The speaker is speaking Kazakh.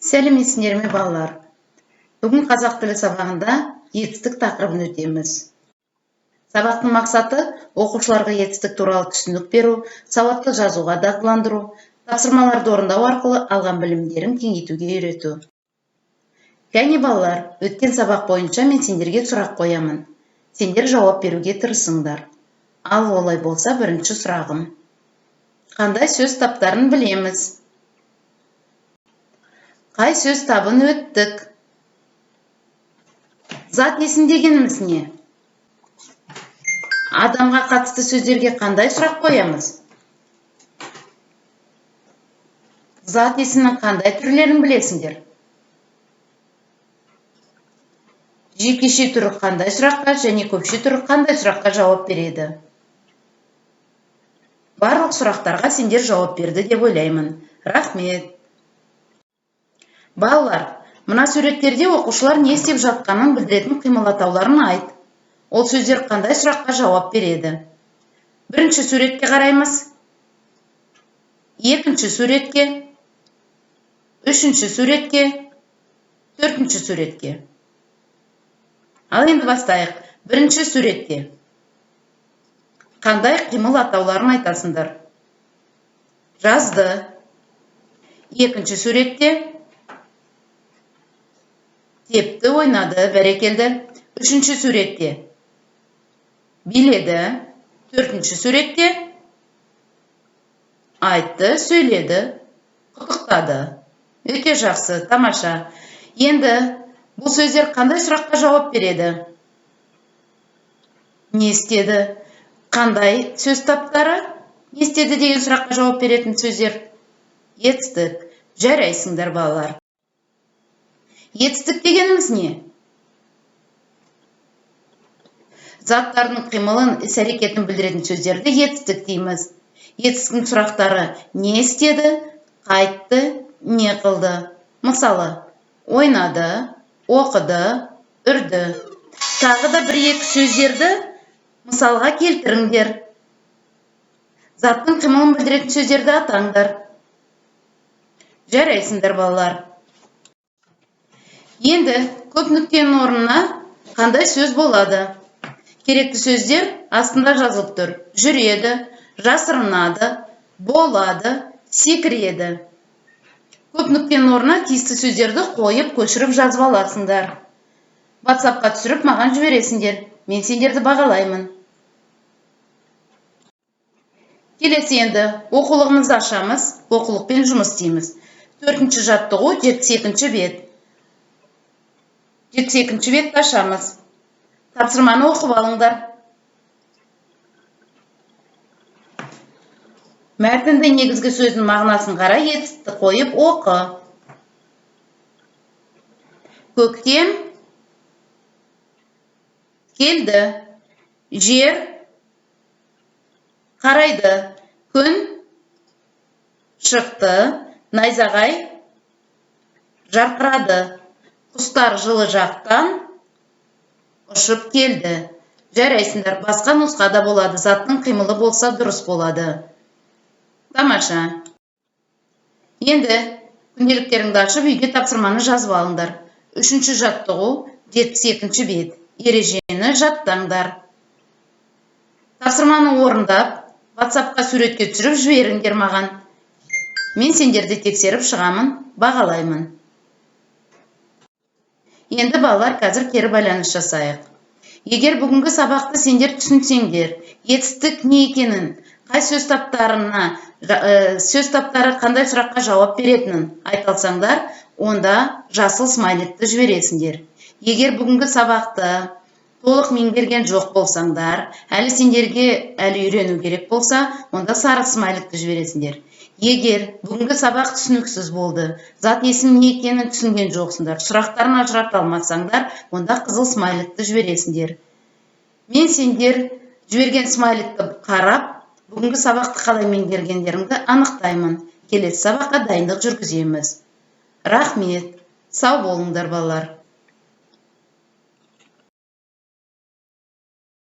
Сәлеметсіздер ме балалар? Бүгін қазақ тілі сабағында етістік тақырыбын өтеміз. Сабақтың мақсаты оқушыларға етістік туралы түсінік беру, сауатты жазуға дағдыландыру, тапсырмаларды орындау арқылы алған білімдерін кеңейтуге үйрету. Кәне балалар, өткен сабақ бойынша мен сендерге сұрақ қоямын. Сендер жауап беруге тырысыңдар. Ал олай болса, бірінші сұрағым. Қандай сөз таптарын білеміз? Қай сөз табын өттік? Зат есім дегеніміз не? Адамға қатысты сөздерге қандай сұрақ қоямыз? Зат есімнің қандай түрлерін білесіңдер? Жекеше түрі қандай сұраққа және көпше түрі қандай сұраққа жауап береді? Барлық сұрақтарға сендер жауап берді деп ойлаймын. Рахмет. Балалар, мына суреттерде оқушылар не істеп жатқанын білдіретін қимыл атауларын айт. Ол сөздер қандай сұраққа жауап береді? Бірінші суретке қараймыз. Екінші суретке. Үшінші суретке. Төртінші суретке. Ал енді бастайық. Бірінші суретке. Қандай қимыл атауларын айтасыңдар? Жазды. Екінші суретте. Тепті, ойнады, бәрекелді. Үшінші суретте. Биледі. Төртінші суретте. Айтты, сөйледі, құттықтады. Өте жақсы, тамаша. Енді бұл сөздер қандай сұраққа жауап береді? Не істеді? Қандай сөз таптары? Не істеді деген сұраққа жауап беретін сөздер? Етістік. Жарайсыңдар балалар. Етістік дегеніміз не? Заттардың қимылын, іс-әрекетін білдіретін сөздерді етістік дейміз. Етістіктің сұрақтары не істеді, қайтты, не қылды? Мысалы, ойнады, оқыды, үрді. Тағы да бір-екі сөздерді мысалға келтіріңдер. Заттың қимылын білдіретін сөздерді атаңдар. Жарайсыңдар балалар. Енді көп нүктенің орнына қандай сөз болады? Керекті сөздер астында жазылып тұр. Жүреді, жасырынады, болады, секіреді. Көп нүктенің орнына тиісті сөздерді қойып, көшіріп жазып аласыңдар. WhatsApp-қа түсіріп, маған жібересіңдер. Мен сендерді бағалаймын. Келесі енді оқулығымызды ашамыз, оқулықпен жұмыс істейміз. 4-ші жаттығу 72-ші бет. 72-ші бетті ашамыз. Тапсырманы оқып алыңдар. Мәтінді негізгі сөздің мағынасын қарай, етістікті қойып оқы. Көктем келді. Жер қарайды. Күн шықты. Найзағай жарқырады. Құстар жылы жақтан ұшып келді. Жарайсыңдар, басқа нұсқада болады. Заттың қимылы болса дұрыс болады. Тамаша. Енді күнделіктеріңді ашып, үйге тапсырманы жазып алыңдар. 3-ші жаттығу 72-ші бет. Ережені жаттаңдар. Тапсырманы орындап, WhatsApp-қа суретке түсіріп жіберіңдер маған. Мен сендерді тексеріп шығамын, бағалаймын. Енді балалар, қазір кері байланыс жасайық. Егер бүгінгі сабақты сендер түсінсеңдер, етістік не екенін, қай сөз таптары қандай сұраққа жауап беретінін айталсаңдар, онда жасыл смайликті жібересіңдер. Егер бүгінгі сабақты толық меңгерген жоқ болсаңдар, әлі сендерге үйрену керек болса, онда сары смайликті жібересіңдер. Егер бүгінгі сабақ түсініксіз болды, зат есім не екенін түсінген жоқсыңдар, сұрақтарын ажырата алмасаңдар, онда қызыл смайликті жібересіңдер. Мен сендер жіберген смайликті қарап, бүгінгі сабақты қалай меңгергендеріңді анықтаймын. Келесі сабаққа дайындық жүргіземіз. Рахмет. Сау болыңдар балалар.